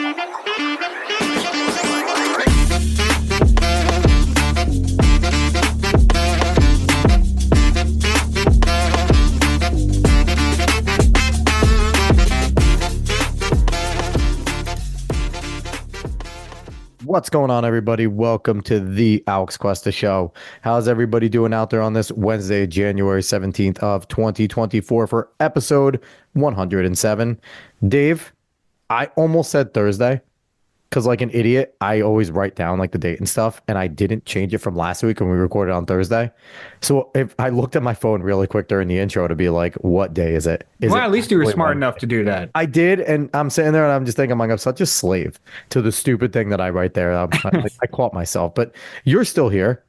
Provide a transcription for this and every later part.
What's going on, everybody? Welcome to the Alex Cuesta Show. How's everybody doing out there on this Wednesday, January 17th of 2024 for episode 107? Dave, I almost said Thursday because like an idiot, I always write down like the date and stuff, and I didn't change it from last week when we recorded on Thursday. So if I looked at my phone really quick during the intro to be like, what day is it? Well, at least you were smart enough to do that. I did, and I'm sitting there and I'm just thinking, I'm such a slave to the stupid thing that I write there. I caught myself, but you're still here.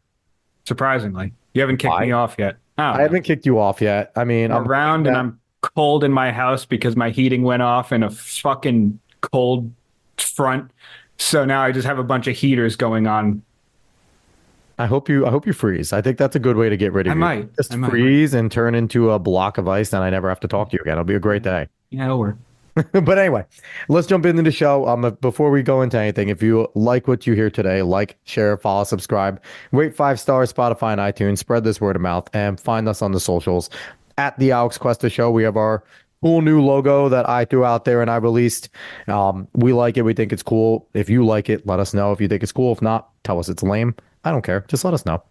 Surprisingly, you haven't kicked me off yet. I haven't kicked you off yet. I mean, I'm around and I'm cold in my house because my heating went off in a fucking cold front. So now I just have a bunch of heaters going on. I hope you freeze. I think that's a good way to get rid of you. I might freeze and turn into a block of ice, and I never have to talk to you again. It'll be a great day. Yeah, it'll work. But anyway, let's jump into the show. Before we go into anything, if you like what you hear today, like, share, follow, subscribe, rate 5 stars, Spotify and iTunes, spread this word of mouth, and find us on the socials at the Alex Cuesta Show. We have our cool new logo that I threw out there and I released. We like it. We think it's cool. If you like it, let us know. If you think it's cool, if not, tell us it's lame. I don't care. Just let us know.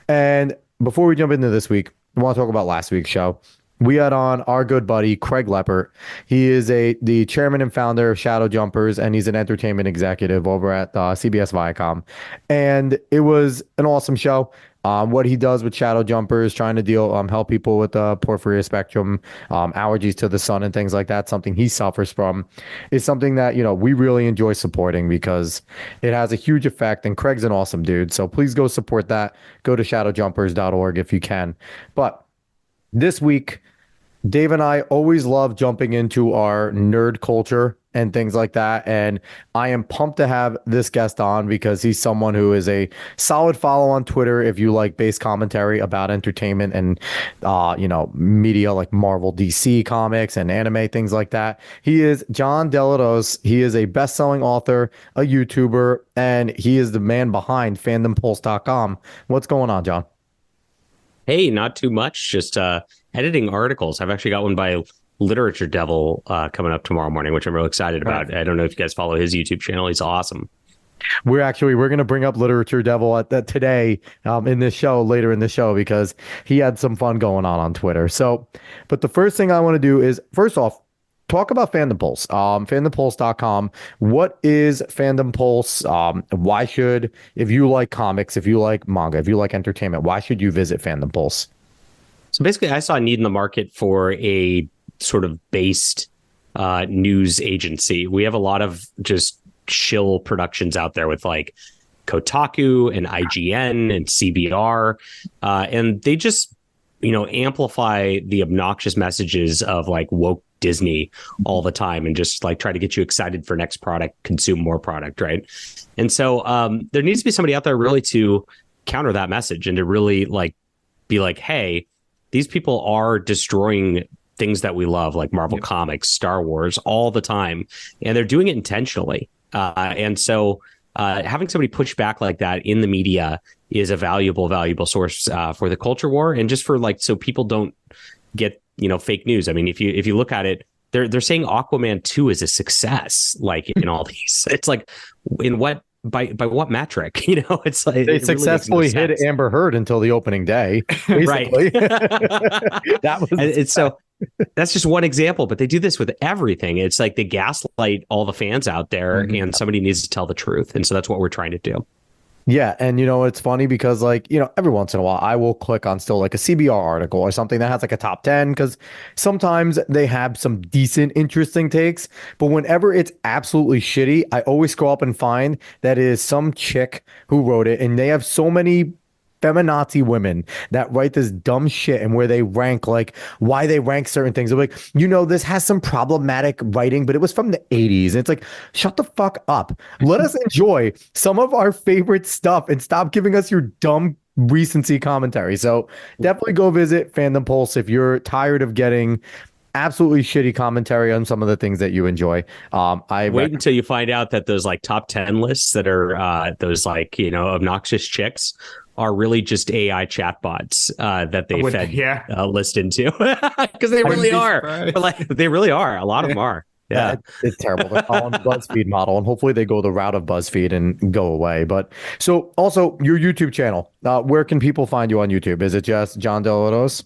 And before we jump into this week, I want to talk about last week's show. We had on our good buddy, Craig Leppert. He is the chairman and founder of Shadow Jumpers, and he's an entertainment executive over at CBS Viacom. And it was an awesome show. What he does with Shadow Jumpers, trying to help people with porphyria spectrum, allergies to the sun and things like that, something he suffers from, is something that, we really enjoy supporting because it has a huge effect, and Craig's an awesome dude. So please go support that. Go to shadowjumpers.org if you can. But this week, Dave and I always love jumping into our nerd culture and things like that. And I am pumped to have this guest on because he's someone who is a solid follow on Twitter if you like base commentary about entertainment and, media like Marvel, DC comics and anime, things like that. He is Jon Del Arroz. He is a best-selling author, a YouTuber, and he is the man behind fandompulse.com. What's going on, John? Hey, not too much. Just editing articles. I've actually got one by Literature Devil coming up tomorrow morning, which I'm really excited about. I don't know if you guys follow his YouTube channel. He's awesome. We're going to bring up Literature Devil today in this show, later in the show, because he had some fun going on Twitter. So, but the first thing I want to do is, first off, talk about Fandom Pulse, fandompulse.com. What is Fandom Pulse? Why should, if you like comics, if you like manga, if you like entertainment, why should you visit Fandom Pulse? So basically, I saw a need in the market for a sort of based news agency. We have a lot of just shill productions out there with like Kotaku and IGN and CBR, and they just, amplify the obnoxious messages of like woke Disney all the time and just like try to get you excited for next product, consume more product, right? And so there needs to be somebody out there really to counter that message and to really like be like, hey, these people are destroying things that we love, like Marvel Comics, Star Wars, all the time, and they're doing it intentionally. And so having somebody push back like that in the media is a valuable source for the culture war, and just for like so people don't get fake news. I mean, if you look at it, they're saying Aquaman 2 is a success, like in all these. It's like in what by what metric? It's like they successfully really hit Amber Heard until the opening day, basically. Right. It's so that's just one example, but they do this with everything. It's like they gaslight all the fans out there, and somebody needs to tell the truth, and so that's what we're trying to do. Yeah, and it's funny because every once in a while I will click on still like a CBR article or something that has like a top 10 because sometimes they have some decent, interesting takes. But whenever it's absolutely shitty, I always scroll up and find that it is some chick who wrote it, and they have so many feminazi women that write this dumb shit and where they rank like why they rank certain things. They're like, this has some problematic writing, but it was from the 80s. And it's like, shut the fuck up. Let us enjoy some of our favorite stuff and stop giving us your dumb recency commentary. So definitely go visit Fandom Pulse if you're tired of getting absolutely shitty commentary on some of the things that you enjoy. Wait until you find out that those like top 10 lists that are those like, obnoxious chicks are really just AI chatbots that they fed list into because they really are. But, like, they really are. A lot of them are. Yeah, it's terrible. They're following the BuzzFeed model, and hopefully they go the route of BuzzFeed and go away. But so also your YouTube channel, where can people find you on YouTube? Is it just Jon Del Arroz?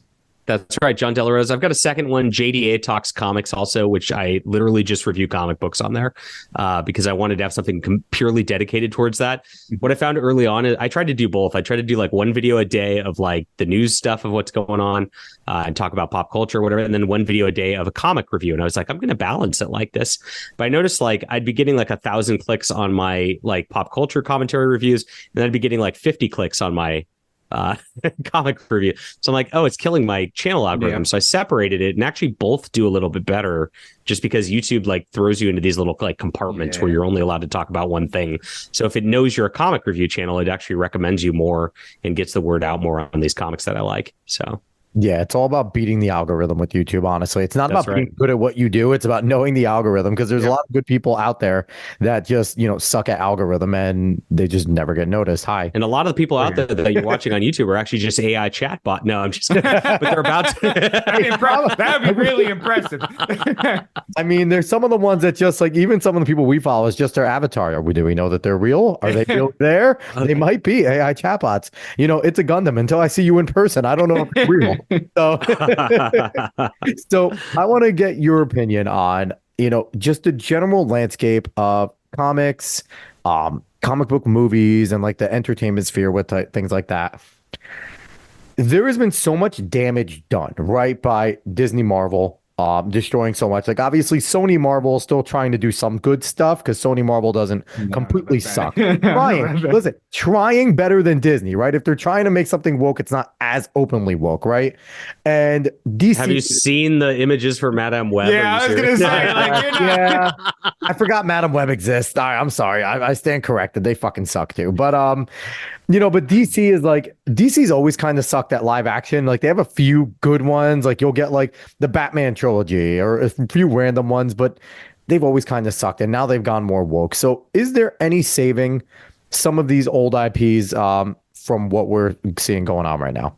That's right, Jon Del Arroz. I've got a second one, JDA Talks Comics, also, which I literally just review comic books on there because I wanted to have something purely dedicated towards that. What I found early on is I tried to do both. I tried to do like one video a day of like the news stuff of what's going on and talk about pop culture or whatever, and then one video a day of a comic review. And I was like, I'm going to balance it like this. But I noticed like I'd be getting like 1,000 clicks on my like pop culture commentary reviews, and then I'd be getting like 50 clicks on my comic review. So I'm like, oh, it's killing my channel algorithm. So I separated it, and actually both do a little bit better just because YouTube like throws you into these little like compartments where you're only allowed to talk about one thing. So if it knows you're a comic review channel, it actually recommends you more and gets the word out more on these comics that I like. So yeah, it's all about beating the algorithm with YouTube, honestly. It's not about being good at what you do. It's about knowing the algorithm, because there's a lot of good people out there that just, suck at algorithm and they just never get noticed. Hi. And a lot of the people out there that you're watching on YouTube are actually just AI chatbot. No, I'm just but they're about to. That would be really impressive. I mean, there's some of the ones that just like, even some of the people we follow is just their avatar. Do we know that they're real? Are they real there? They might be AI chatbots. It's a Gundam until I see you in person. I don't know if it's real. So, so I want to get your opinion on, just the general landscape of comics, comic book movies, and like the entertainment sphere with things like that. There has been so much damage done, right, by Disney, Marvel, destroying so much. Like, obviously Sony Marvel is still trying to do some good stuff because Sony Marvel doesn't completely suck. Trying better than Disney, right? If they're trying to make something woke, it's not as openly woke, right? And DC. Have you seen the images for Madame Web? Yeah, I was gonna say, yeah, I forgot Madame Web exists. I'm sorry, I stand corrected. They fucking suck too. But but DC's always kind of sucked at live action. Like, they have a few good ones. Like, you'll get like the Batman trilogy or a few random ones, but they've always kind of sucked. And now they've gone more woke. So is there any saving some of these old IPs from what we're seeing going on right now?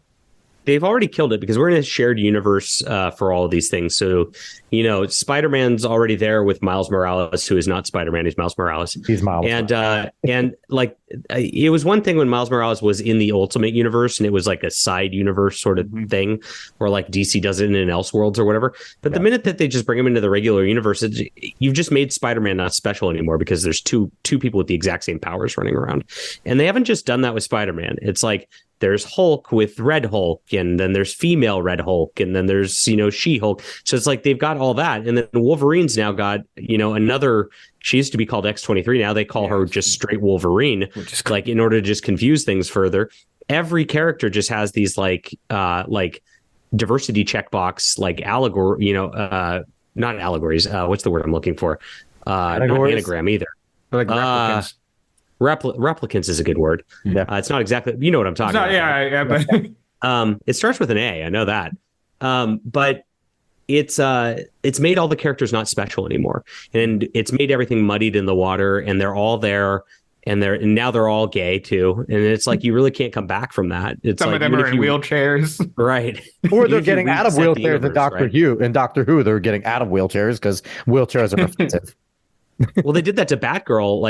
They've already killed it because we're in a shared universe for all of these things. So, Spider-Man's already there with Miles Morales, who is not Spider-Man. He's Miles Morales. He's Miles. And like, it was one thing when Miles Morales was in the Ultimate Universe and it was like a side universe sort of thing, where like DC does it in Elseworlds or whatever. But the minute that they just bring him into the regular universe, you've just made Spider-Man not special anymore because there's two people with the exact same powers running around. And they haven't just done that with Spider-Man. It's like, there's Hulk with Red Hulk, and then there's female Red Hulk, and then there's, She-Hulk. So it's like they've got all that. And then Wolverine's now got, another, she used to be called X-23. Now they call her just straight Wolverine, like in order to just confuse things further. Every character just has these like diversity checkbox, like allegory, not allegories. What's the word I'm looking for? Not anagram either. Like replicants. Replicants is a good word. Yeah. It's not exactly, you know what I'm talking about. Yeah, but it starts with an A. I know that. But it's made all the characters not special anymore, and it's made everything muddied in the water, and they're all there, and now they're all gay too, and it's like you really can't come back from that. It's some like, of them are in wheelchairs, right? Or they're getting out of wheelchairs. In Doctor Who, they're getting out of wheelchairs because wheelchairs are offensive. Well, they did that to Batgirl,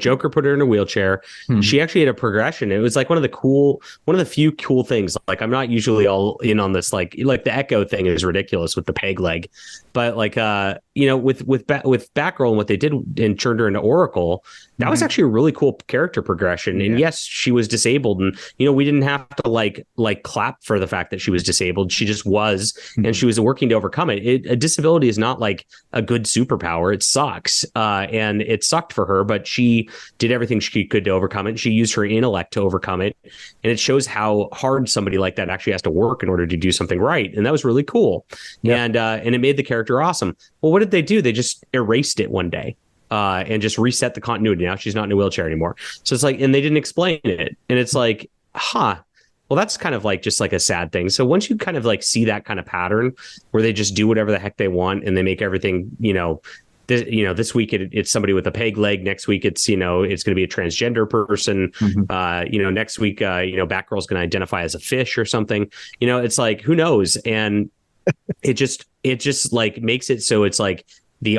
Joker put her in a wheelchair. She actually had a progression. It was like one of the few cool things. Like, I'm not usually all in on this, like the Echo thing is ridiculous with the peg leg, but with Batgirl and what they did and turned her into Oracle, that was actually a really cool character progression. And yes, she was disabled, and we didn't have to like clap for the fact that she was disabled. She just was, and she was working to overcome it. A disability is not like a good superpower. It sucks, and it sucked for her, but she did everything she could to overcome it. She used her intellect to overcome it, and it shows how hard somebody like that actually has to work in order to do something right. And that was really cool. And it made the character awesome. Well, what did they do? They just erased it one day. And just reset the continuity. Now she's not in a wheelchair anymore. So it's like, and they didn't explain it. And it's like, well, that's kind of like just like a sad thing. So once you kind of like see that kind of pattern where they just do whatever the heck they want and they make everything, this week it's somebody with a peg leg. Next week it's it's going to be a transgender person. Next week Batgirl's going to identify as a fish or something. It's like, who knows? And it just like makes it so it's like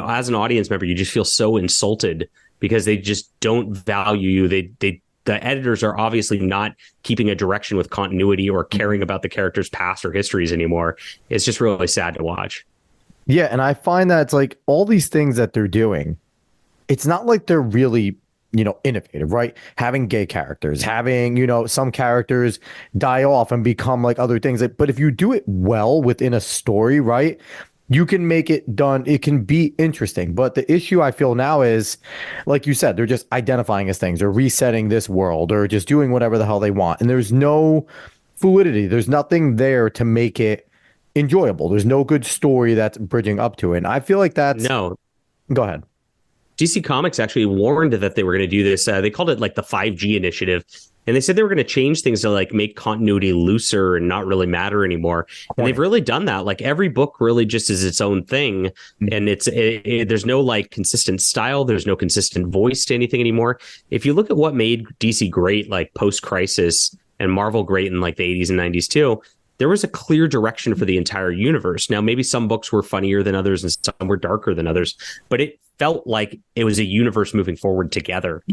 as an audience member, you just feel so insulted because they just don't value you. The editors are obviously not keeping a direction with continuity or caring about the characters' past or histories anymore. It's just really sad to watch. Yeah, and I find that it's like all these things that they're doing, it's not like they're really, innovative, right? Having gay characters, having, some characters die off and become like other things. But if you do it well within a story, right, you can make it done. It can be interesting. But the issue I feel now is, like you said, they're just identifying as things or resetting this world or just doing whatever the hell they want. And there's no fluidity. There's nothing there to make it enjoyable. There's no good story that's bridging up to it. And I feel like that's no. Go ahead. DC Comics actually warned that they were going to do this. They called it like the 5G initiative. And they said they were going to change things to like make continuity looser and not really matter anymore. And they've really done that. Like every book really just is its own thing. And there's no like consistent style. There's no consistent voice to anything anymore. If you look at what made DC great, like post-Crisis, and Marvel great in like the 80s and 90s too, there was a clear direction for the entire universe. Now, maybe some books were funnier than others and some were darker than others, but it felt like it was a universe moving forward together.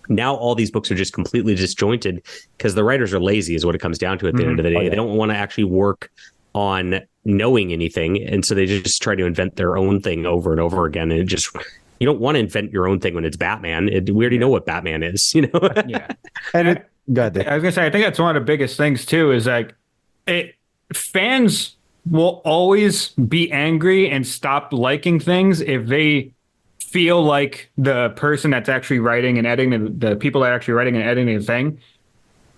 Now, all these books are just completely disjointed because the writers are lazy is what it comes down to at the end of the day. They don't want to actually work on knowing anything. And so they just try to invent their own thing over and over again. And you don't want to invent your own thing when it's Batman. We already know what Batman is, Yeah. And I was going to say, I think that's one of the biggest things too, is like, fans will always be angry and stop liking things if they feel like the person that's actually writing and editing, the people that are actually writing and editing the thing,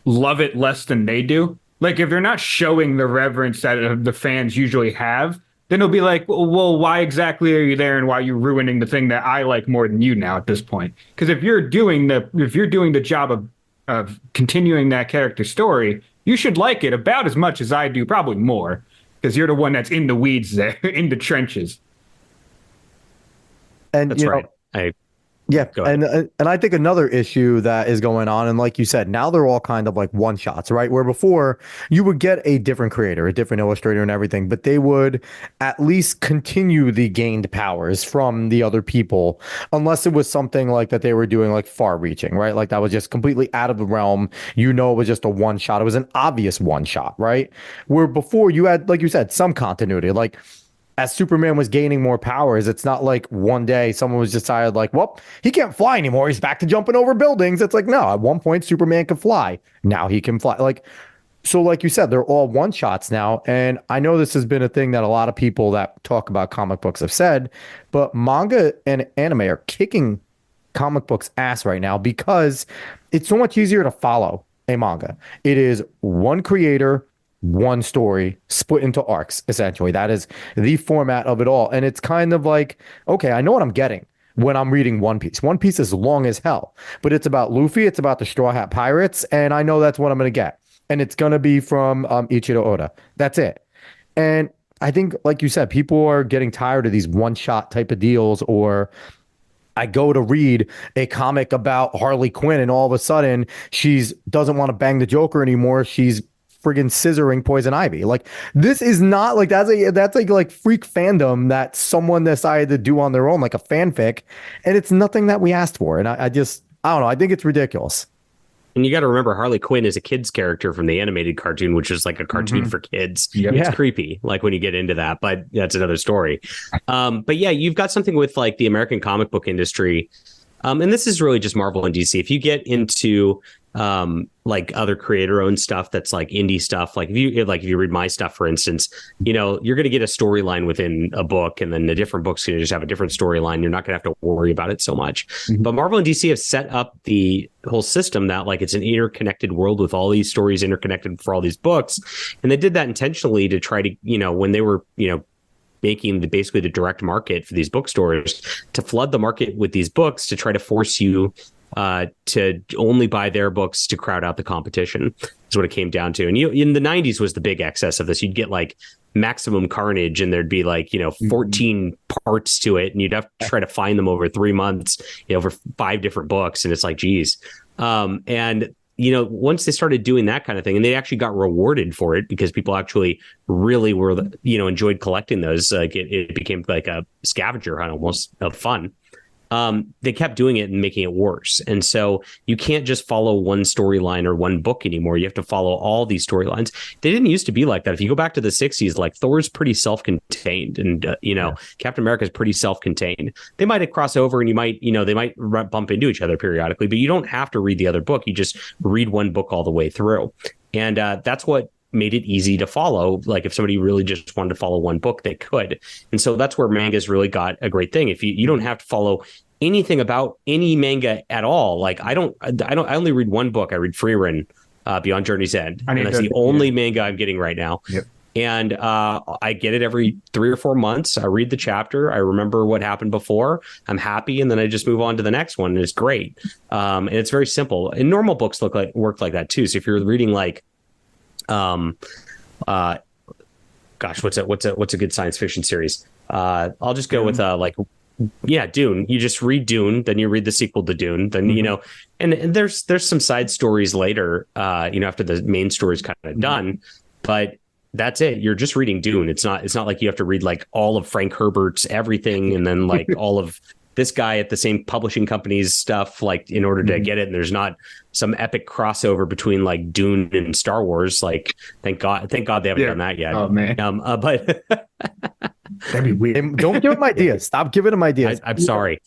love it less than they do. Like if they're not showing the reverence that the fans usually have, then it'll be like, well, why exactly are you there and why are you ruining the thing that I like more than you now at this point? Because if you're doing the job of continuing that character story, you should like it about as much as I do, probably more, because you're the one that's in the weeds there, in the trenches. And that's right. And I think another issue that is going on, and like you said, now they're all kind of like one shots, right? Where before you would get a different creator, a different illustrator and everything, but they would at least continue the gained powers from the other people, unless it was something like that they were doing like far reaching, right? Like that was just completely out of the realm. It was just a one shot. It was an obvious one shot, right? Where before you had, like you said, some continuity, like as Superman was gaining more powers, it's not like one day someone was decided like, well, he can't fly anymore. He's back to jumping over buildings. It's like, no, at one point Superman could fly. Now he can fly. So like you said, they're all one shots now. And I know this has been a thing that a lot of people that talk about comic books have said, but manga and anime are kicking comic books ass right now because it's so much easier to follow a manga. It is one creator, one story split into arcs, essentially. That is the format of it all. And it's kind of like, okay, I know what I'm getting when I'm reading One Piece. One Piece is long as hell, but it's about Luffy, it's about the Straw Hat Pirates, and I know that's what I'm going to get. And it's going to be from Ichiro Oda. That's it. And I think, like you said, people are getting tired of these one-shot type of deals, or I go to read a comic about Harley Quinn and all of a sudden she's doesn't want to bang the Joker anymore. She's friggin' scissoring Poison Ivy. Like this is not like that's like freak fandom that someone decided to do on their own, like a fanfic, and it's nothing that we asked for. And I don't know. I think it's ridiculous. And you got to remember, Harley Quinn is a kid's character from the animated cartoon, which is like a cartoon for kids. Yep. It's creepy, like when you get into that, but that's another story. But yeah, you've got something with like the American comic book industry. And this is really just Marvel and DC. If you get into like other creator-owned stuff that's like indie stuff, like if you read my stuff, for instance, you're going to get a storyline within a book, and then the different books going to just have a different storyline. You're not going to have to worry about it so much. But Marvel and DC have set up the whole system that like it's an interconnected world with all these stories interconnected for all these books, and they did that intentionally to try to when they were making basically the direct market for these bookstores, to flood the market with these books to try to force you to only buy their books to crowd out the competition. is what it came down to. And in the 90s was the big excess of this. You'd get like Maximum Carnage, and there'd be like 14 parts to it, and you'd have to try to find them over 3 months, over 5 different books, and it's like, geez. And once they started doing that kind of thing, and they actually got rewarded for it because people actually really were enjoyed collecting those, like it became like a scavenger hunt almost of fun. They kept doing it and making it worse. And so you can't just follow one storyline or one book anymore. You have to follow all these storylines. They didn't used to be like that. If you go back to the 60s, like Thor's pretty self-contained, and Captain America is pretty self-contained. They might cross over, and they might bump into each other periodically, but you don't have to read the other book. You just read one book all the way through. And that's what made it easy to follow. Like if somebody really just wanted to follow one book, they could. And so that's where manga's really got a great thing. If you don't have to follow anything about any manga at all. Like I only read one book. I read Freerin, Beyond Journey's End. And that's the only manga I'm getting right now. Yep. And I get it every 3 or 4 months. I read the chapter. I remember what happened before. I'm happy. And then I just move on to the next one. And it's great. And it's very simple. And normal books work like that too. So if you're reading like, what's a good science fiction series? I'll just go with Dune. You just read Dune, then you read the sequel to Dune, then and there's some side stories later, after the main story is kind of done, but that's it. You're just reading Dune. It's not like you have to read like all of Frank Herbert's everything and then like all of this guy at the same publishing company's stuff, like in order to get it. And there's not some epic crossover between like Dune and Star Wars. Like, thank God they haven't done that yet. Oh man. But that'd be weird. Don't give him ideas. Stop giving him ideas. I'm sorry.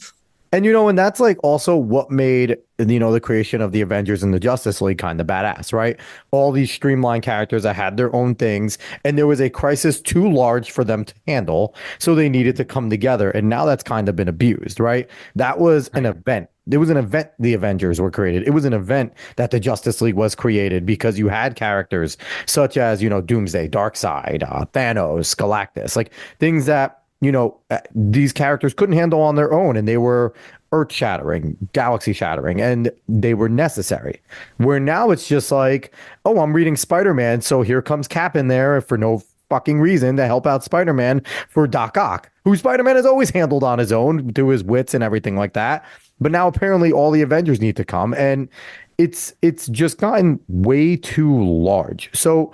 And and that's like also what made the creation of the Avengers and the Justice League kind of badass, right? All these streamlined characters that had their own things, and there was a crisis too large for them to handle, so they needed to come together. And now that's kind of been abused, right? That was an event. There was an event the Avengers were created. It was an event that the Justice League was created because you had characters such as Doomsday, Darkseid, Thanos, Galactus, like things that these characters couldn't handle on their own, and they were earth-shattering, galaxy-shattering, and they were necessary. Where now it's just like, oh, I'm reading Spider-Man, so here comes Cap in there for no fucking reason to help out Spider-Man for Doc Ock, who Spider-Man has always handled on his own through his wits and everything like that. But now apparently all the Avengers need to come, and it's just gotten way too large. So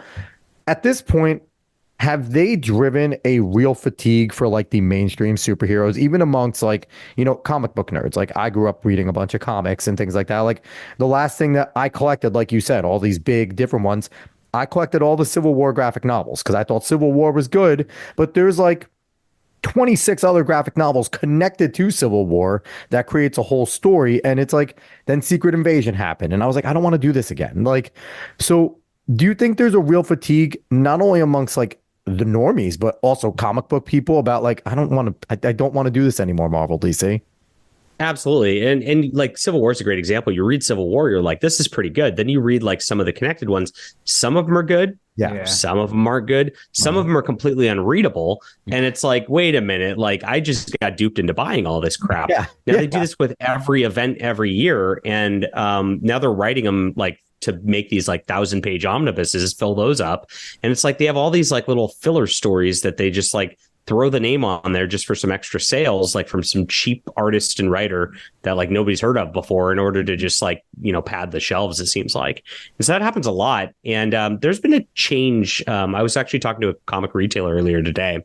at this point, have they driven a real fatigue for like the mainstream superheroes, even amongst like, comic book nerds? Like I grew up reading a bunch of comics and things like that. Like the last thing that I collected, like you said, all these big different ones, I collected all the Civil War graphic novels because I thought Civil War was good, but there's like 26 other graphic novels connected to Civil War that creates a whole story. And it's like, then Secret Invasion happened. And I was like, I don't want to do this again. Like, so do you think there's a real fatigue, not only amongst like the normies, but also comic book people about like, I don't want to do this anymore, Marvel, DC? Absolutely. And like Civil War is a great example. You read Civil War, you're like, this is pretty good. Then you read like some of the connected ones. Some of them are good. Yeah. Some of them aren't good. Some of them are completely unreadable. And it's like, wait a minute, like I just got duped into buying all this crap. Yeah. Now they do this with every event every year. And now they're writing them like to make these like 1,000-page omnibuses, fill those up. And it's like they have all these like little filler stories that they just like throw the name on there just for some extra sales, like from some cheap artist and writer that like nobody's heard of before, in order to just like, pad the shelves, it seems like. And so that happens a lot. And there's been a change. I was actually talking to a comic retailer earlier today,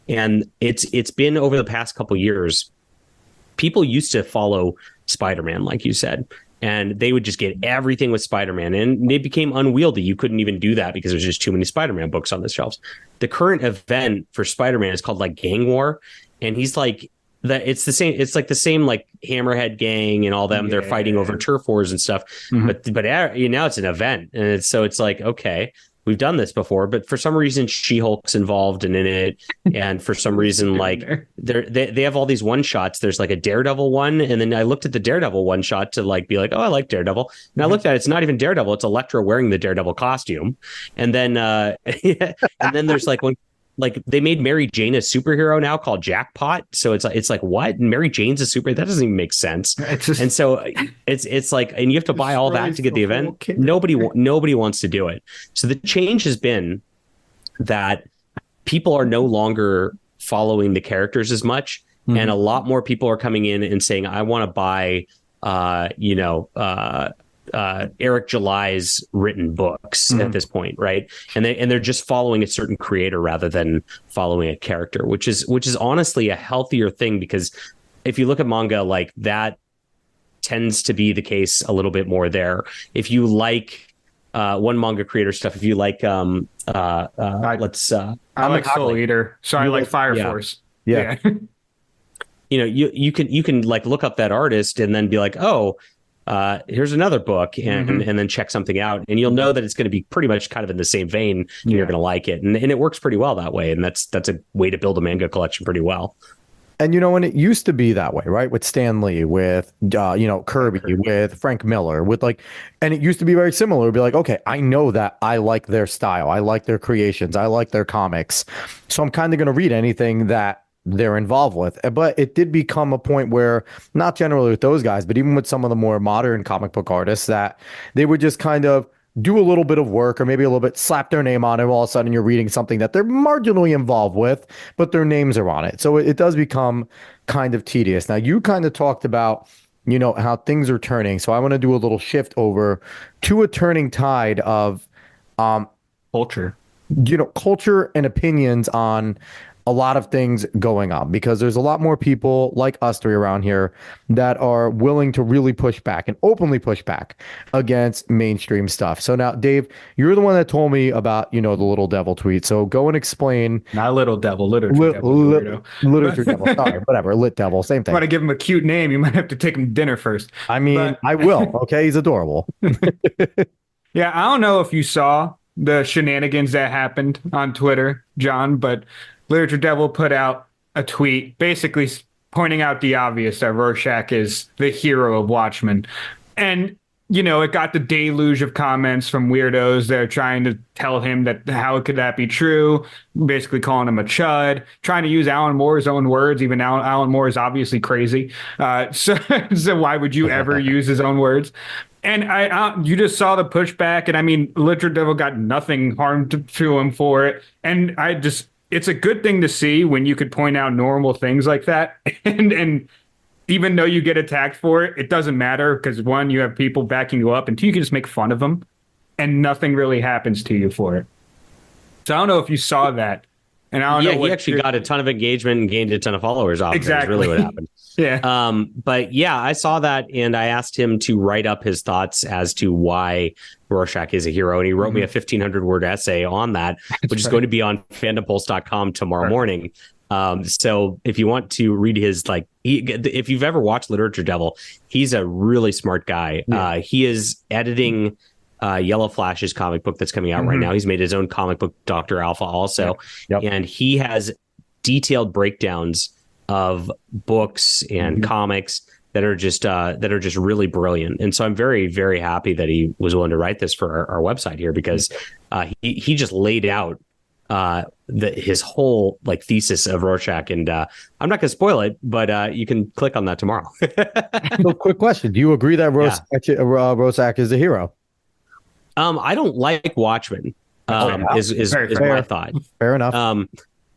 and it's been over the past couple years. People used to follow Spider-Man, like you said, and they would just get everything with Spider-Man, and it became unwieldy. You couldn't even do that because there's just too many Spider-Man books on the shelves. The current event for Spider-Man is called like Gang War, and he's like it's the same. It's like the same like Hammerhead gang and all them. Yeah. They're fighting over turf wars and stuff. Mm-hmm. But now it's an event, and it's like, okay, we've done this before, but for some reason She-Hulk's involved in it, and for some reason like they have all these one shots. There's like a Daredevil one, and then I looked at the Daredevil one shot to like be like, oh, I like Daredevil, and I looked at it, it's not even Daredevil, it's Elektra wearing the Daredevil costume, and then and then there's like one. like they made Mary Jane a superhero now called Jackpot. So it's like what? Mary Jane's a superhero? That doesn't even make sense. And so it's like, and you have to buy all that to get the event. Nobody wants to do it. So the change has been that people are no longer following the characters as much, and a lot more people are coming in and saying, I want to buy Eric July's written books at this point, right? And they're just following a certain creator rather than following a character, which is honestly a healthier thing, because if you look at manga, like that tends to be the case a little bit more there. If you like one manga creator stuff, if you like I like Soul Eater, so I like Fire Force. Yeah. You can like look up that artist and then be like, oh, here's another book, and then check something out, and you'll know that it's going to be pretty much kind of in the same vein, and you're going to like it, and it works pretty well that way, and that's a way to build a manga collection pretty well. And when it used to be that way, right? With Stan Lee, with Kirby, with Frank Miller, and it used to be very similar. It'd be like, okay, I know that I like their style, I like their creations, I like their comics, so I'm kind of going to read anything that they're involved with. But it did become a point where, not generally with those guys, but even with some of the more modern comic book artists, that they would just kind of do a little bit of work, or maybe a little bit, slap their name on it, and all of a sudden you're reading something that they're marginally involved with, but their names are on it. So it does become kind of tedious. Now, you kind of talked about how things are turning, so I want to do a little shift over to a turning tide of culture and opinions on a lot of things going on, because there's a lot more people like us three around here that are willing to really push back and openly push back against mainstream stuff. So now, Dave, you're the one that told me about, the Little Devil tweet. So go and explain. Not Little Devil, Literature Devil. Literature Devil. Sorry, whatever. Lit Devil, same thing. Want to give him a cute name, you might have to take him to dinner first. I mean, I will. Okay, he's adorable. Yeah, I don't know if you saw the shenanigans that happened on Twitter, John, but Literature Devil put out a tweet basically pointing out the obvious, that Rorschach is the hero of Watchmen. And, it got the deluge of comments from weirdos that are trying to tell him that how could that be true, basically calling him a chud, trying to use Alan Moore's own words, even Alan Moore is obviously crazy. So why would you ever use his own words? And you just saw the pushback, and I mean, Literature Devil got nothing harmed to him for it. And it's a good thing to see when you could point out normal things like that. And even though you get attacked for it, it doesn't matter, because one, you have people backing you up, and two, you can just make fun of them and nothing really happens to you for it. So I don't know if you saw that. And I don't know. He actually got a ton of engagement and gained a ton of followers off. Exactly. That's really what happened. Yeah. But yeah, I saw that, and I asked him to write up his thoughts as to why Rorschach is a hero. And he wrote me a 1,500 word essay on that, which is going to be on fandompulse.com tomorrow morning. So if you want to read his, if you've ever watched Literature Devil, he's a really smart guy. Yeah. He is editing Yellow Flash's comic book that's coming out right now. He's made his own comic book, Dr. Alpha, also. Yep. And he has detailed breakdowns of books and comics that are just really brilliant. And so I'm very, very happy that he was willing to write this for our website here, because he just laid out his whole thesis of Rorschach, and I'm not going to spoil it, but you can click on that tomorrow. So, quick question: do you agree that Rorschach is the hero? I don't like Watchmen. Is my thought. Fair enough.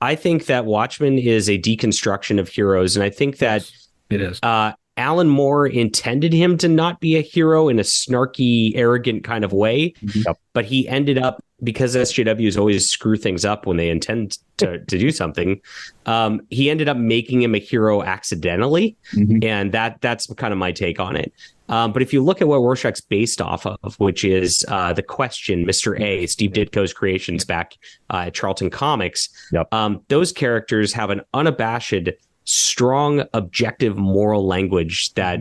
I think that Watchmen is a deconstruction of heroes, and I think that it is. Alan Moore intended him to not be a hero in a snarky, arrogant kind of way, but he ended up, because SJWs always screw things up when they intend to do something, he ended up making him a hero accidentally, and that's kind of my take on it. But if you look at what Rorschach's based off of, which is The Question, Mr. A, Steve Ditko's creations back at Charlton Comics, those characters have an unabashed, strong, objective moral language that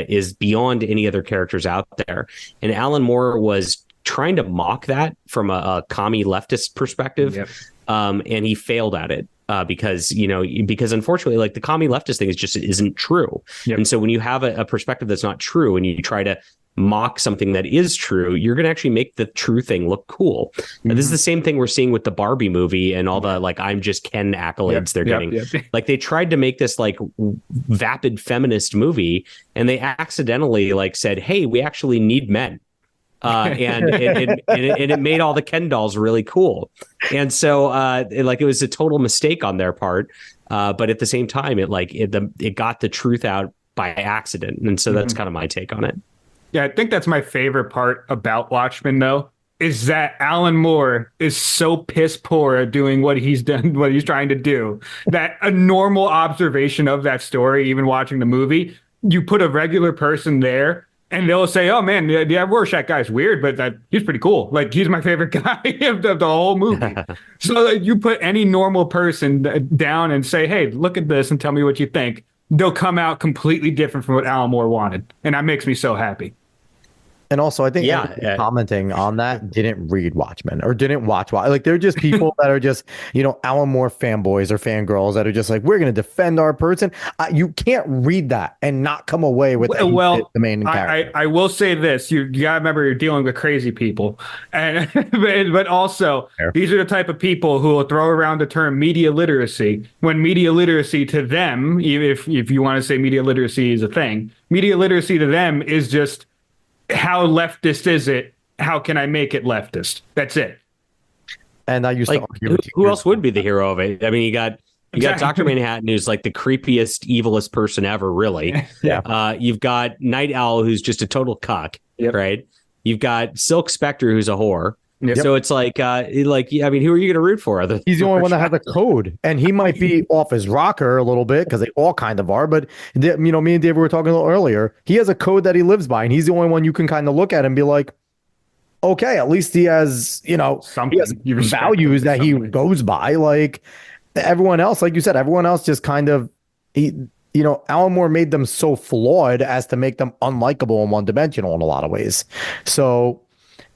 is beyond any other characters out there. And Alan Moore was trying to mock that from a commie leftist perspective, and he failed at it. because unfortunately, like the commie leftist thing isn't true. Yep. And so when you have a perspective that's not true and you try to mock something that is true, you're going to actually make the true thing look cool. And this is the same thing we're seeing with the Barbie movie and all the like I'm just Ken accolades they're getting. Like they tried to make this like vapid feminist movie and they accidentally like said, hey, we actually need men. And it made all the Ken dolls really cool. And so it was a total mistake on their part. But at the same time, it got the truth out by accident. And so that's kind of my take on it. Yeah, I think that's my favorite part about Watchmen, though, is that Alan Moore is so piss poor at doing what he's done, what he's trying to do, that a normal observation of that story, even watching the movie, you put a regular person there and they'll say, oh, man, yeah, Rorschach guy's weird, but he's pretty cool. Like, he's my favorite guy of the whole movie. So you put any normal person down and say, hey, look at this and tell me what you think. They'll come out completely different from what Alan Moore wanted. And that makes me so happy. And also, I think commenting on that didn't read Watchmen or didn't watch. Like, they're just people that are just, Alan Moore fanboys or fangirls that are just like, we're going to defend our person. You can't read that and not come away with the main character. I will say this. You got to remember you're dealing with crazy people. And but also, these are the type of people who will throw around the term media literacy when media literacy to them, if you want to say media literacy is a thing, media literacy to them is just, how leftist is it? How can I make it leftist? That's it. And I used to argue who else would be the hero of it? I mean, you got Dr. Manhattan, who's like the creepiest, evilest person ever, really. Yeah. You've got Night Owl, who's just a total cuck, right? You've got Silk Spectre, who's a whore. Yep. So it's like, who are you going to root for? He's the only one that has a code, and he might be off his rocker a little bit because they all kind of are. But me and David were talking a little earlier. He has a code that he lives by, and he's the only one you can kind of look at and be like, okay, at least he has, something, he has values that he goes by. Like everyone else, like you said, everyone else just kind of, Alan Moore made them so flawed as to make them unlikable and one-dimensional in a lot of ways. So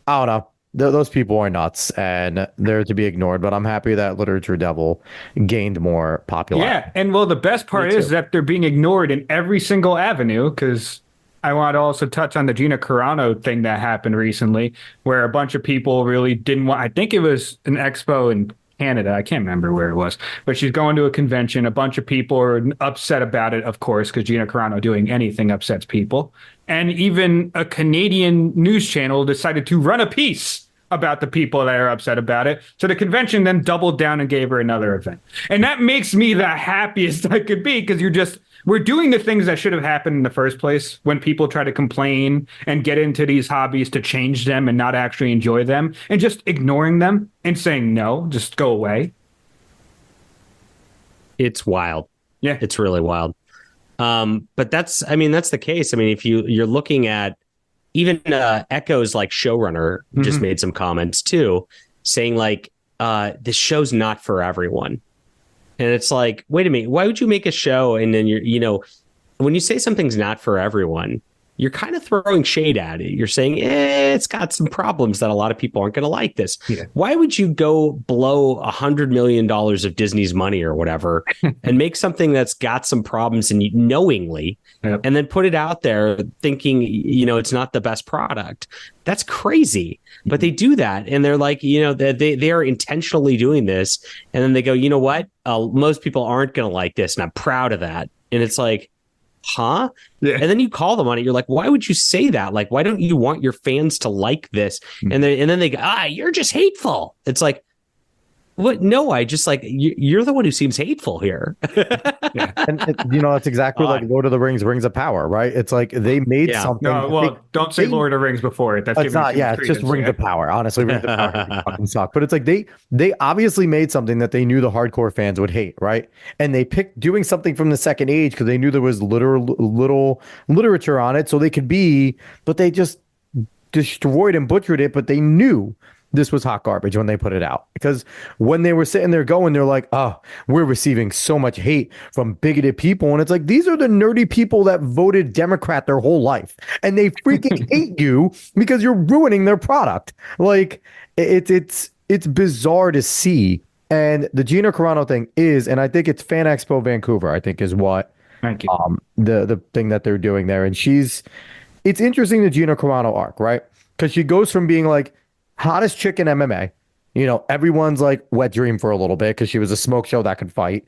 I don't know. Those people are nuts and they're to be ignored, but I'm happy that Literature Devil gained more popularity. Yeah, and the best part is that they're being ignored in every single avenue, because I want to also touch on the Gina Carano thing that happened recently, where a bunch of people really didn't want, I think it was an expo in Canada, I can't remember where it was, but she's going to a convention. A bunch of people are upset about it, of course, because Gina Carano doing anything upsets people. And even a Canadian news channel decided to run a piece about the people that are upset about it. So the convention then doubled down and gave her another event. And that makes me the happiest I could be, because we're doing the things that should have happened in the first place when people try to complain and get into these hobbies to change them and not actually enjoy them, and just ignoring them and saying, no, just go away. It's wild. Yeah. It's really wild. But that's the case. I mean, if you're looking at, even Echo's like showrunner just made some comments too, saying like, this show's not for everyone. And it's like, wait a minute, why would you make a show? And then when you say something's not for everyone, you're kind of throwing shade at it. You're saying, it's got some problems that a lot of people aren't going to like this. Yeah. Why would you go blow $100 million of Disney's money or whatever and make something that's got some problems and knowingly, and then put it out there thinking, it's not the best product? That's crazy. But they do that. And they're like, they are intentionally doing this. And then they go, you know what? Most people aren't going to like this. And I'm proud of that. And it's like, huh? Yeah. And then you call them on it. You're like, why would you say that? Like, why don't you want your fans to like this? And then they go, you're just hateful. It's like, what? No, I just like, you're the one who seems hateful here. Yeah. And it's exactly like Lord of the Rings, Rings of Power, right? It's like they made something. No, well, don't say Lord of the Rings before it. That's it's not. Yeah, it's just Rings of Power. Honestly, Rings of Power fucking suck. But it's like they obviously made something that they knew the hardcore fans would hate, right? And they picked doing something from the Second Age because they knew there was little literature on it, so they could be. But they just destroyed and butchered it. But they knew this was hot garbage when they put it out, because when they were sitting there going, they're like, oh, we're receiving so much hate from bigoted people. And it's like, these are the nerdy people that voted Democrat their whole life, and they freaking hate you because you're ruining their product. Like it's bizarre to see And the Gina Carano thing is, and I think it's Fan Expo Vancouver, I think is what Thank you. the thing that they're doing there. And it's interesting, the Gina Carano arc, right? Because she goes from being like hottest chick in MMA, everyone's like wet dream for a little bit because she was a smoke show that could fight.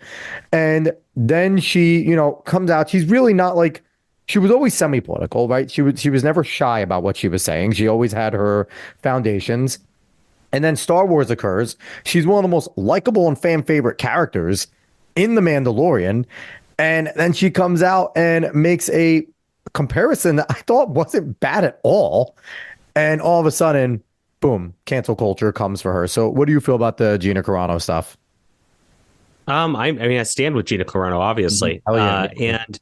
And then she, comes out. She's really not like, she was always semi-political, right? She was never shy about what she was saying. She always had her foundations. And then Star Wars occurs. She's one of the most likable and fan favorite characters in The Mandalorian. And then she comes out and makes a comparison that I thought wasn't bad at all. And all of a sudden, boom, cancel culture comes for her. So what do you feel about the Gina Carano stuff? I stand with Gina Carano, obviously. Oh, yeah. And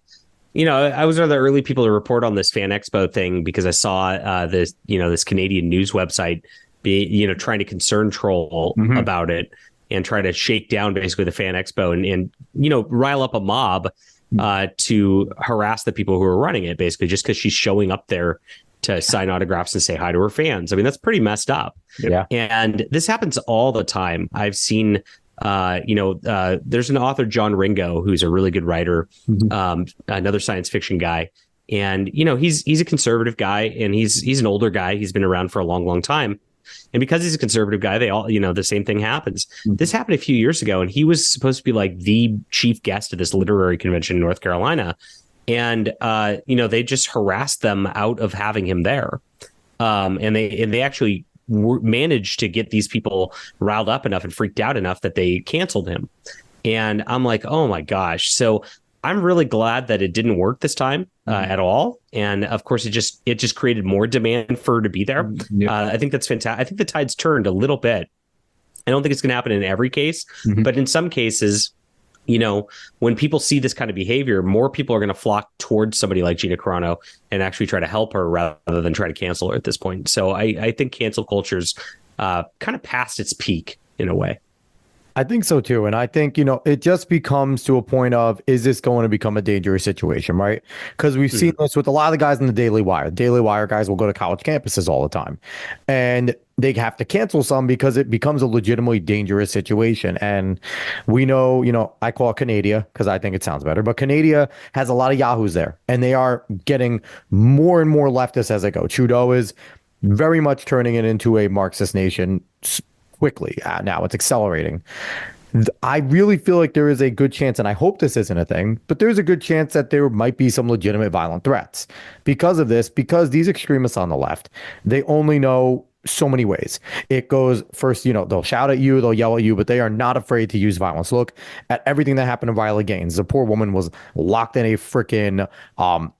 I was one of the early people to report on this Fan Expo thing because I saw this Canadian news website trying to concern troll about it and try to shake down basically the Fan Expo and rile up a mob to harass the people who are running it, basically just because she's showing up there to sign autographs and say hi to her fans. I mean, that's pretty messed up. Yeah. And this happens all the time. I've seen, there's an author, John Ringo, who's a really good writer, another science fiction guy. And, he's a conservative guy and he's an older guy. He's been around for a long, long time. And because he's a conservative guy, they all, the same thing happens. This happened a few years ago, and he was supposed to be like the chief guest of this literary convention in North Carolina. And, they just harassed them out of having him there. And they actually managed to get these people riled up enough and freaked out enough that they canceled him. And I'm like, oh, my gosh. So I'm really glad that it didn't work this time at all. And of course, it just created more demand for her to be there. I think that's fantastic. I think the tide's turned a little bit. I don't think it's going to happen in every case, but in some cases, when people see this kind of behavior, more people are going to flock towards somebody like Gina Carano and actually try to help her rather than try to cancel her at this point. So I think cancel culture's kind of past its peak in a way. I think so too. And I think, it just becomes to a point of, is this going to become a dangerous situation, right? Because we've seen this with a lot of the guys in the Daily Wire. Daily Wire guys will go to college campuses all the time. And they have to cancel some because it becomes a legitimately dangerous situation. And we know, I call it Canada because I think it sounds better, but Canada has a lot of yahoos there. And they are getting more and more leftist as they go. Trudeau is very much turning it into a Marxist nation quickly. Now it's accelerating. I really feel like there is a good chance, and I hope this isn't a thing, but there's a good chance that there might be some legitimate violent threats because of this, because these extremists on the left, they only know so many ways. It goes first, they'll shout at you, they'll yell at you, but they are not afraid to use violence. Look at everything that happened to Viola Gaines. The poor woman was locked in a freaking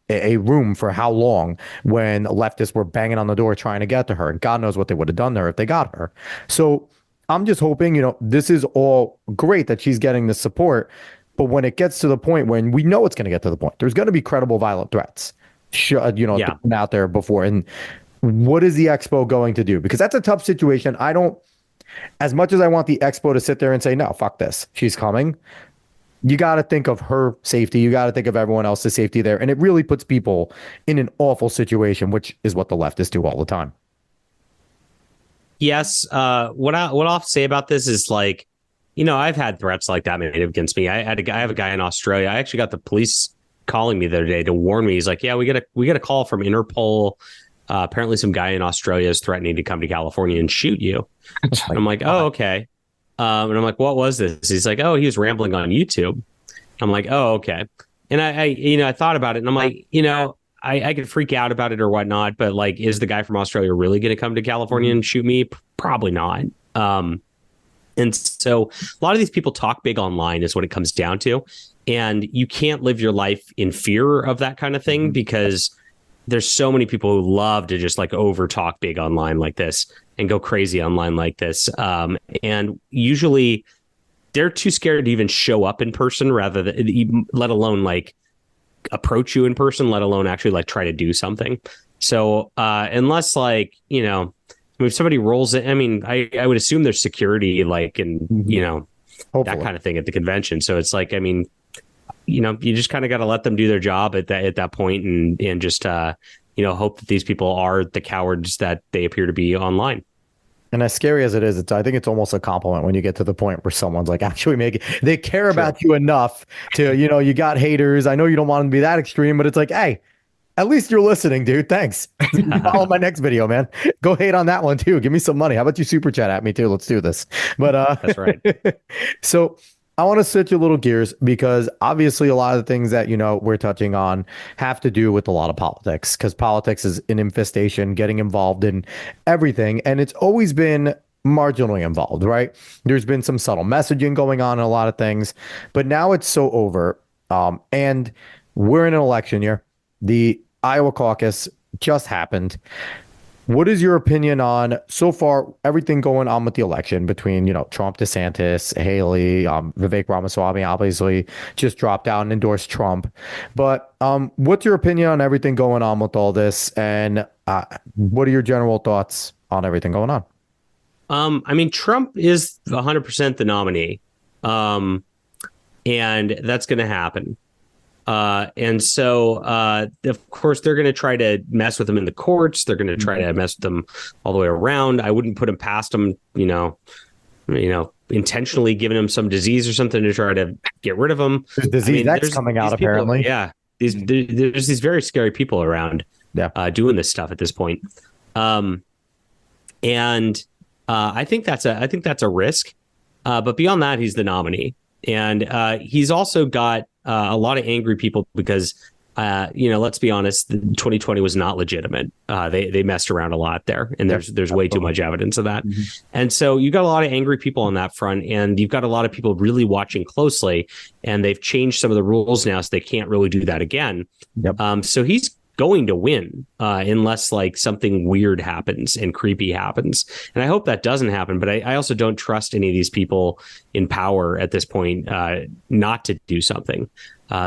a room for how long when leftists were banging on the door trying to get to her. And God knows what they would have done to her if they got her. So I'm just hoping, this is all great that she's getting the support. But when it gets to the point when we know it's going to get to the point, there's going to be credible violent threats, out there before. And what is the expo going to do? Because that's a tough situation. As much as I want the expo to sit there and say, no, fuck this, she's coming. You got to think of her safety. You got to think of everyone else's safety there. And it really puts people in an awful situation, which is what the leftists do all the time. Yes. What I'll have to say about this is like, I've had threats like that made against me. I have a guy in Australia. I actually got the police calling me the other day to warn me. He's like, yeah, we get a call from Interpol. Apparently some guy in Australia is threatening to come to California and shoot you. I'm like, oh, okay. And I'm like, what was this? He's like, oh, he was rambling on YouTube. I'm like, oh, okay. And I thought about it and I'm like, I could freak out about it or whatnot, but like, is the guy from Australia really going to come to California and shoot me? Probably not. And so a lot of these people talk big online is what it comes down to. And you can't live your life in fear of that kind of thing because there's so many people who love to just like over talk big online like this and go crazy online like this. And usually they're too scared to even show up in person rather than, let alone like approach you in person, let alone actually like try to do something. So unless like, if somebody rolls it, I mean, I would assume there's security like, and, Hopefully. that kind of thing at the convention. So it's like, I mean, you just kind of got to let them do their job at that point and just, hope that these people are the cowards that they appear to be online. And as scary as it is, I think it's almost a compliment when you get to the point where someone's like actually they care about you enough to, you got haters. I know you don't want them to be that extreme, but it's like, hey, at least you're listening, dude. Thanks. Follow my next video, man. Go hate on that one too. Give me some money. How about you super chat at me too? Let's do this. But That's right. So I want to switch a little gears because obviously a lot of the things that, we're touching on have to do with a lot of politics, because politics is an infestation, getting involved in everything. And it's always been marginally involved, right? There's been some subtle messaging going on in a lot of things, but now it's so overt. And we're in an election year. The Iowa caucus just happened. What is your opinion on so far everything going on with the election between, Trump, DeSantis, Haley, Vivek Ramaswamy obviously just dropped out and endorsed Trump. But what's your opinion on everything going on with all this? And what are your general thoughts on everything going on? I mean, Trump is 100% the nominee. And that's going to happen. And so, of course, they're going to try to mess with them in the courts. They're going to try to mess with them all the way around. I wouldn't put them past them, intentionally giving them some disease or something to try to get rid of them. There's disease that's coming out, apparently. Yeah. There's these very scary people around doing this stuff at this point. I think that's a risk. But beyond that, he's the nominee. And he's also got a lot of angry people because, let's be honest, 2020 was not legitimate. They messed around a lot there, and there's way too much evidence of that. Mm-hmm. And so you've got a lot of angry people on that front, and you've got a lot of people really watching closely, and they've changed some of the rules now, so they can't really do that again. Yep. So he's going to win unless like something weird happens and creepy happens. And I hope that doesn't happen. But I also don't trust any of these people in power at this point not to do something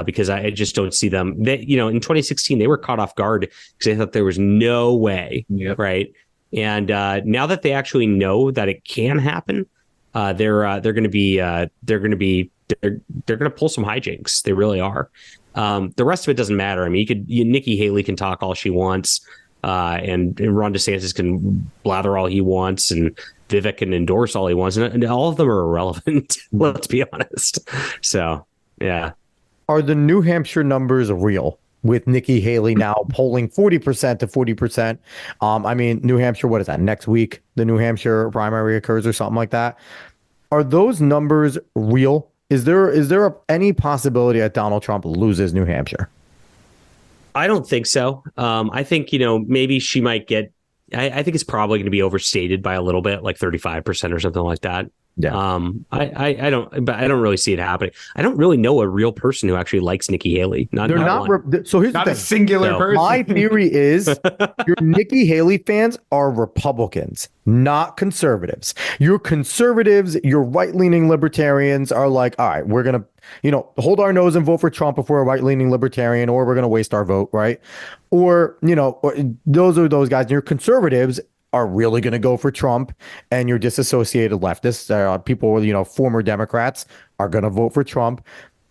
because I just don't see them. In 2016, they were caught off guard because they thought there was no way. Yep. Right. And now that they actually know that it can happen, they're going to pull some hijinks. They really are. The rest of it doesn't matter. I mean, Nikki Haley can talk all she wants, and Ron DeSantis can blather all he wants, and Vivek can endorse all he wants, and all of them are irrelevant. Let's be honest. So, yeah. Are the New Hampshire numbers real with Nikki Haley now polling 40% to 40%? I mean, New Hampshire, what is that? Next week, the New Hampshire primary occurs or something like that. Are those numbers real? Is there any possibility that Donald Trump loses New Hampshire? I don't think so. I think, maybe she might get, I think it's probably going to be overstated by a little bit, like 35% or something like that. Yeah. I don't really see it happening. I don't really know a real person who actually likes Nikki Haley. So here's not the a thing. singular person. My theory is your Nikki Haley fans are Republicans, not conservatives. Your conservatives, your right-leaning libertarians are like, all right, we're going to, hold our nose and vote for Trump if we're a right-leaning libertarian, or we're going to waste our vote, right? Or, those are those guys. And your conservatives are really going to go for Trump, and your disassociated leftists, people, former Democrats, are going to vote for Trump.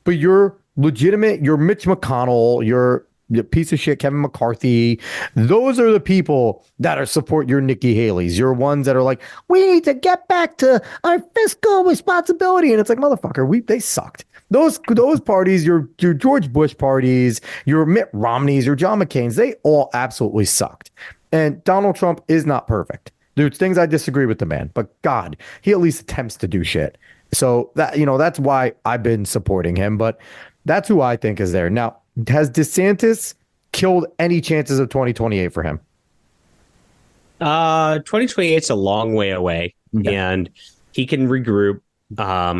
But you're legitimate, you're Mitch McConnell, you're piece of shit Kevin McCarthy. Those are the people that are support your Nikki Haley's. You're ones that are like, we need to get back to our fiscal responsibility. And it's like, motherfucker, they sucked. Those parties, your George Bush parties, your Mitt Romneys, your John McCain's, they all absolutely sucked. And Donald Trump is not perfect. There's things I disagree with the man, but God, he at least attempts to do shit. So that's why I've been supporting him, but that's who I think is there. Now, has DeSantis killed any chances of 2028 for him? 2028 is a long way away, and he can regroup.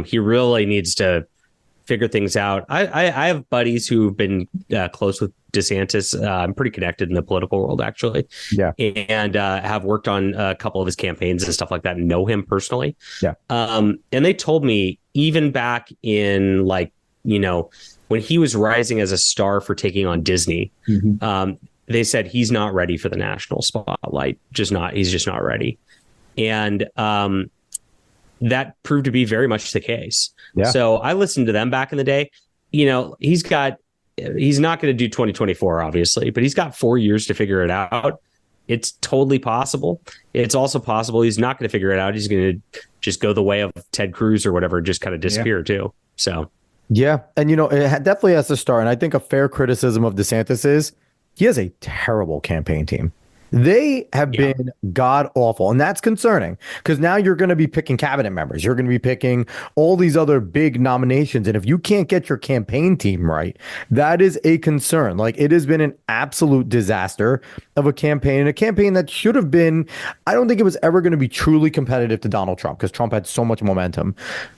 He really needs to figure things out. I have buddies who've been close with DeSantis. I'm pretty connected in the political world, actually. Yeah. And have worked on a couple of his campaigns and stuff like that, and know him personally. Yeah. And they told me even back in when he was rising as a star for taking on Disney, they said he's not ready for the national spotlight. He's just not ready. And that proved to be very much the case. Yeah. So I listened to them back in the day. He's not going to do 2024, obviously, but he's got 4 years to figure it out. It's totally possible. It's also possible he's not going to figure it out. He's going to just go the way of Ted Cruz or whatever, just kind of disappear too. So, Yeah. And, it definitely has to start. And I think a fair criticism of DeSantis is he has a terrible campaign team. They have been god awful. And that's concerning because now you're going to be picking cabinet members. You're going to be picking all these other big nominations. And if you can't get your campaign team right, that is a concern. Like, it has been an absolute disaster of a campaign, and a campaign that should have been, I don't think it was ever going to be truly competitive to Donald Trump because Trump had so much momentum.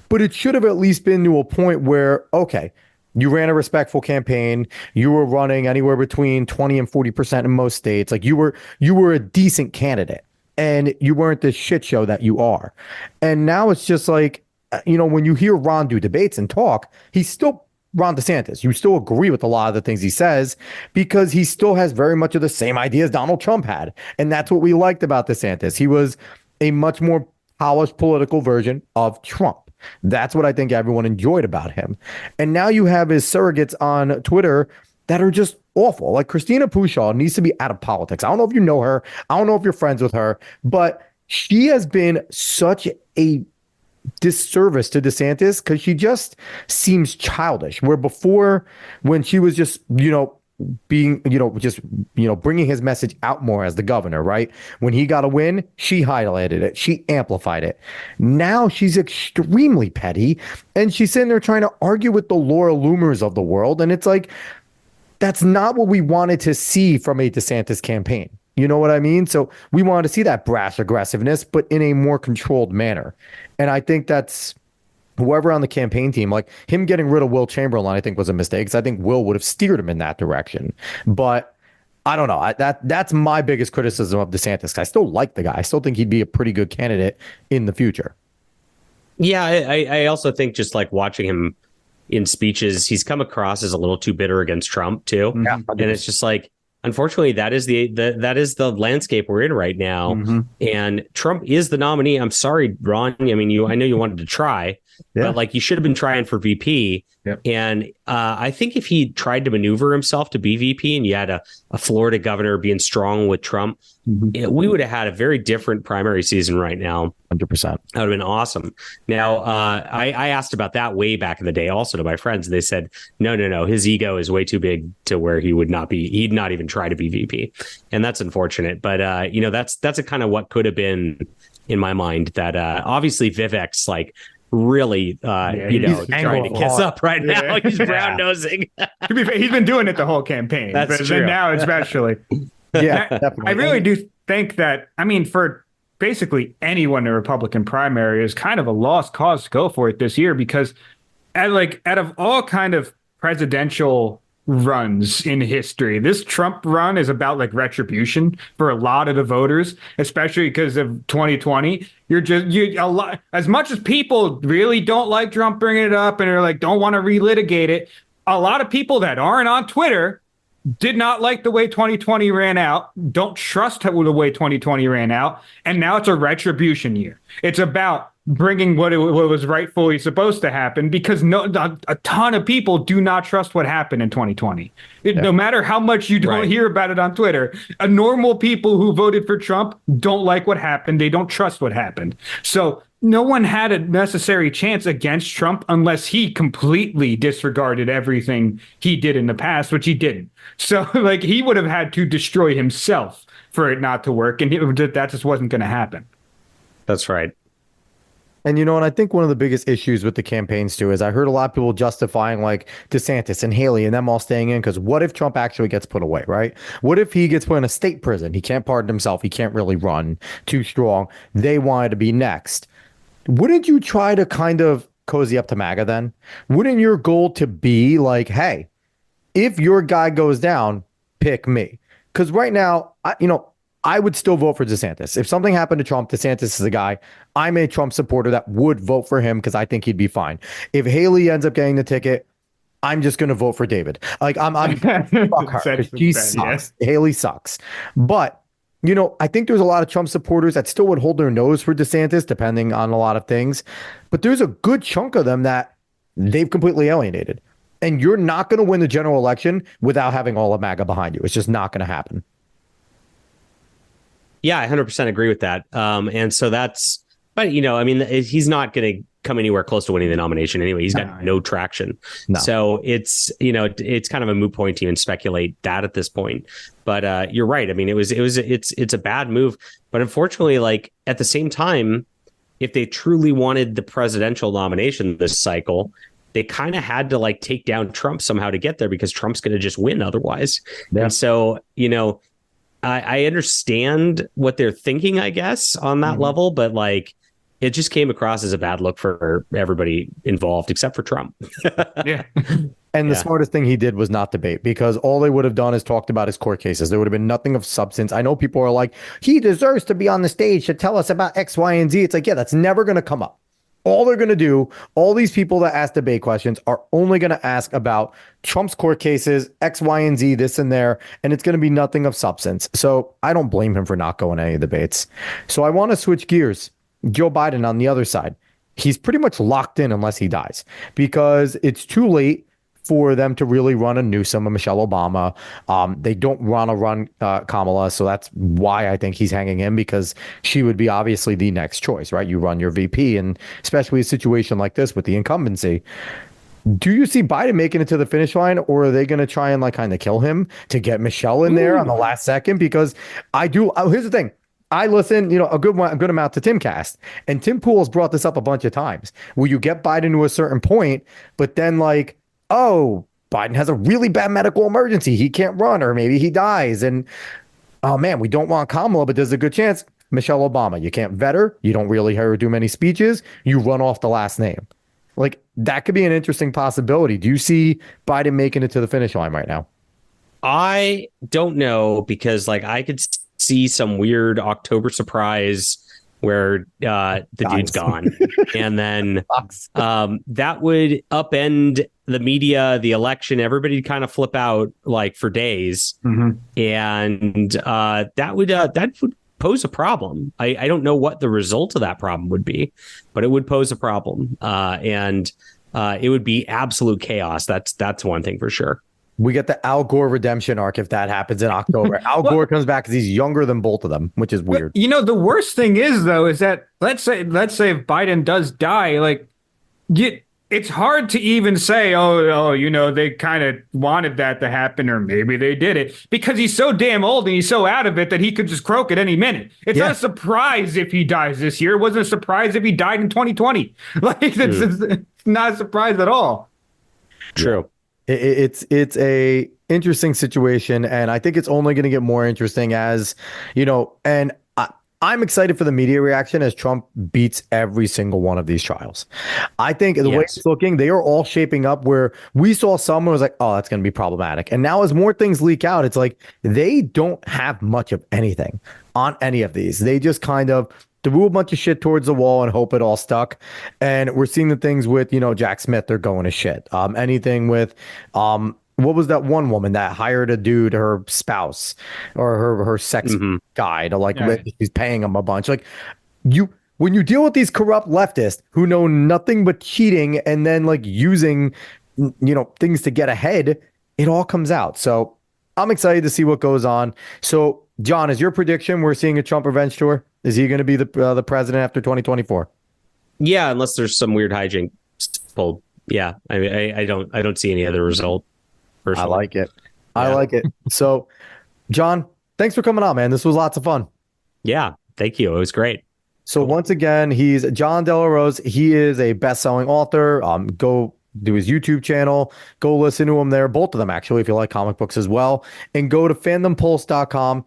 But it should have at least been to a point where, okay, you ran a respectful campaign. You were running anywhere between 20 and 40% in most states. Like, you were a decent candidate, and you weren't the shit show that you are. And now it's just like, when you hear Ron do debates and talk, he's still Ron DeSantis. You still agree with a lot of the things he says because he still has very much of the same ideas Donald Trump had. And that's what we liked about DeSantis. He was a much more polished political version of Trump. That's what I think everyone enjoyed about him. And now you have his surrogates on Twitter that are just awful. Like, Christina Pushaw needs to be out of politics. I don't know if you know her. I don't know if you're friends with her, but she has been such a disservice to DeSantis because she just seems childish. Where before, when she was just, being, bringing his message out more as the governor, right? When he got a win, she highlighted it. She amplified it. Now she's extremely petty, and she's sitting there trying to argue with the Laura Loomers of the world. And it's like, that's not what we wanted to see from a DeSantis campaign. You know what I mean? So we wanted to see that brash aggressiveness, but in a more controlled manner. And I think that's whoever on the campaign team, like him getting rid of Will Chamberlain, I think was a mistake because I think Will would have steered him in that direction. But I don't know. That's my biggest criticism of DeSantis. I still like the guy. I still think he'd be a pretty good candidate in the future. Yeah, I also think just like watching him in speeches, he's come across as a little too bitter against Trump too. Yeah, and it's just like, unfortunately, that is the landscape we're in right now. Mm-hmm. And Trump is the nominee. I'm sorry, Ron. I mean, I know you wanted to try, but like, you should have been trying for VP. Yep. And I think if he tried to maneuver himself to be VP and you had a Florida governor being strong with Trump, we would have had a very different primary season right now. 100%. That would have been awesome. Now, I asked about that way back in the day also to my friends. They said, no, his ego is way too big to where he'd not even try to be VP. And that's unfortunate. But, that's a kind of what could have been in my mind that obviously Vivek's like, really, trying to kiss up right now. He's brown nosing. He's been doing it the whole campaign. That's true. And now especially. Yeah, definitely. I really do think that, for basically anyone in a Republican primary is kind of a lost cause to go for it this year because out of all kind of presidential runs in history, this Trump run is about like retribution for a lot of the voters, especially because of 2020. As much as people really don't like Trump bringing it up and are like, don't want to relitigate it. A lot of people that aren't on Twitter did not like the way 2020 ran out, don't trust the way 2020 ran out, and now it's a retribution year. It's about bringing what was rightfully supposed to happen because a ton of people do not trust what happened in 2020. No matter how much you don't hear about it on Twitter, normal people who voted for Trump don't like what happened. They don't trust what happened. So no one had a necessary chance against Trump unless he completely disregarded everything he did in the past, which he didn't. So he would have had to destroy himself for it not to work. And that just wasn't going to happen. That's right. And and I think one of the biggest issues with the campaigns too is I heard a lot of people justifying like DeSantis and Haley and them all staying in because what if Trump actually gets put away, right? What if he gets put in a state prison? He can't pardon himself. He can't really run too strong. They wanted to be next. Wouldn't you try to kind of cozy up to MAGA then? Wouldn't your goal to be like, hey, if your guy goes down, pick me? Because right now, I would still vote for DeSantis. If something happened to Trump, DeSantis is the guy. I'm a Trump supporter that would vote for him because I think he'd be fine. If Haley ends up getting the ticket, I'm just going to vote for David. Like, I'm fuck her. She sucks. Yeah. Haley sucks. But, I think there's a lot of Trump supporters that still would hold their nose for DeSantis, depending on a lot of things. But there's a good chunk of them that they've completely alienated. And you're not going to win the general election without having all of MAGA behind you. It's just not going to happen. Yeah, I 100% agree with that. And so that's, but I mean, he's not going to come anywhere close to winning the nomination anyway. He's got no traction. No. So it's kind of a moot point to even speculate that at this point. But you're right. I mean, it's a bad move. But unfortunately, like at the same time, if they truly wanted the presidential nomination this cycle, they kind of had to like take down Trump somehow to get there, because Trump's going to just win otherwise. Yeah. And so, I understand what they're thinking, I guess, on that level, but like it just came across as a bad look for everybody involved except for Trump. Yeah. And the smartest thing he did was not debate, because all they would have done is talked about his court cases. There would have been nothing of substance. I know people are like, he deserves to be on the stage to tell us about X, Y, and Z. It's like, yeah, that's never going to come up. All they're going to do, all these people that ask debate questions are only going to ask about Trump's court cases, X, Y, and Z, this and there, and it's going to be nothing of substance. So I don't blame him for not going to any debates. So I want to switch gears. Joe Biden on the other side. He's pretty much locked in unless he dies, because it's too late for them to really run a Newsom, a Michelle Obama. They don't want to run Kamala, so that's why I think he's hanging in, because she would be obviously the next choice, right? You run your VP, and especially a situation like this with the incumbency. Do you see Biden making it to the finish line, or are they going to try and like kind of kill him to get Michelle in there on the last second? Because I do. Here's the thing. I listen, a good amount to Timcast, and Tim Pool's brought this up a bunch of times, where you get Biden to a certain point, but then like, oh, Biden has a really bad medical emergency. He can't run, or maybe he dies. And, oh, man, we don't want Kamala, but there's a good chance Michelle Obama. You can't vet her. You don't really hear her do many speeches. You run off the last name. Like, that could be an interesting possibility. Do you see Biden making it to the finish line right now? I don't know, because like I could see some weird October surprise where the dude's gone. And then that would upend the media, the election. Everybody kind of flip out like for days. And that would pose a problem. I don't know what the result of that problem would be, but it would pose a problem. And it would be absolute chaos. That's one thing for sure. We get the Al Gore redemption arc if that happens in October. Al Gore comes back because he's younger than both of them, which is weird. The worst thing is, though, is that let's say if Biden does die, like, it's hard to even say, they kind of wanted that to happen, or maybe they did it, because he's so damn old and he's so out of it that he could just croak at any minute. It's not a surprise if he dies this year. It wasn't a surprise if he died in 2020. Like, it's not a surprise at all. True. It's a interesting situation, and I think it's only going to get more interesting as, and I'm excited for the media reaction as Trump beats every single one of these trials. I think the way it's looking, they are all shaping up where we saw someone was like, oh, that's going to be problematic. And now as more things leak out, it's like they don't have much of anything on any of these. They just kind of threw a bunch of shit towards the wall and hope it all stuck. And we're seeing the things with, Jack Smith, they're going to shit. Anything with, what was that one woman that hired a dude, her spouse or her sex guy to like, he's paying him a bunch. Like when you deal with these corrupt leftists who know nothing but cheating and then like using, things to get ahead, it all comes out. So I'm excited to see what goes on. So John, is your prediction we're seeing a Trump revenge tour? Is he going to be the president after 2024? Yeah, unless there's some weird hijink pulled. Yeah, I don't see any other result. Personally. I like it. I like it. So, John, thanks for coming on, man. This was lots of fun. Yeah, thank you. It was great. So once again, he's Jon Del Arroz. He is a best-selling author. Go do his YouTube channel. Go listen to him there. Both of them, actually, if you like comic books as well. And go to fandompulse.com.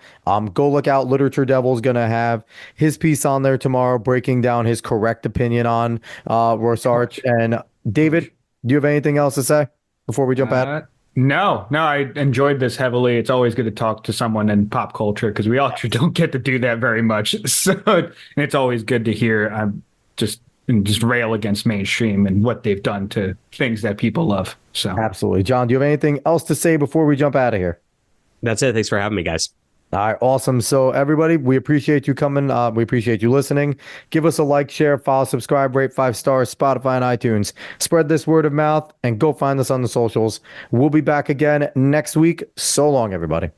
Go look out. Literature Devil's going to have his piece on there tomorrow, breaking down his correct opinion on Rorschach. And David, do you have anything else to say before we jump at it? No, I enjoyed this heavily. It's always good to talk to someone in pop culture because we actually don't get to do that very much. So it's always good to hear just rail against mainstream and what they've done to things that people love. So absolutely. John, do you have anything else to say before we jump out of here? That's it. Thanks for having me, guys. All right, awesome. So everybody, we appreciate you coming. We appreciate you listening. Give us a like, share, follow, subscribe, rate 5 stars, Spotify and iTunes. Spread this word of mouth and go find us on the socials. We'll be back again next week. So long, everybody.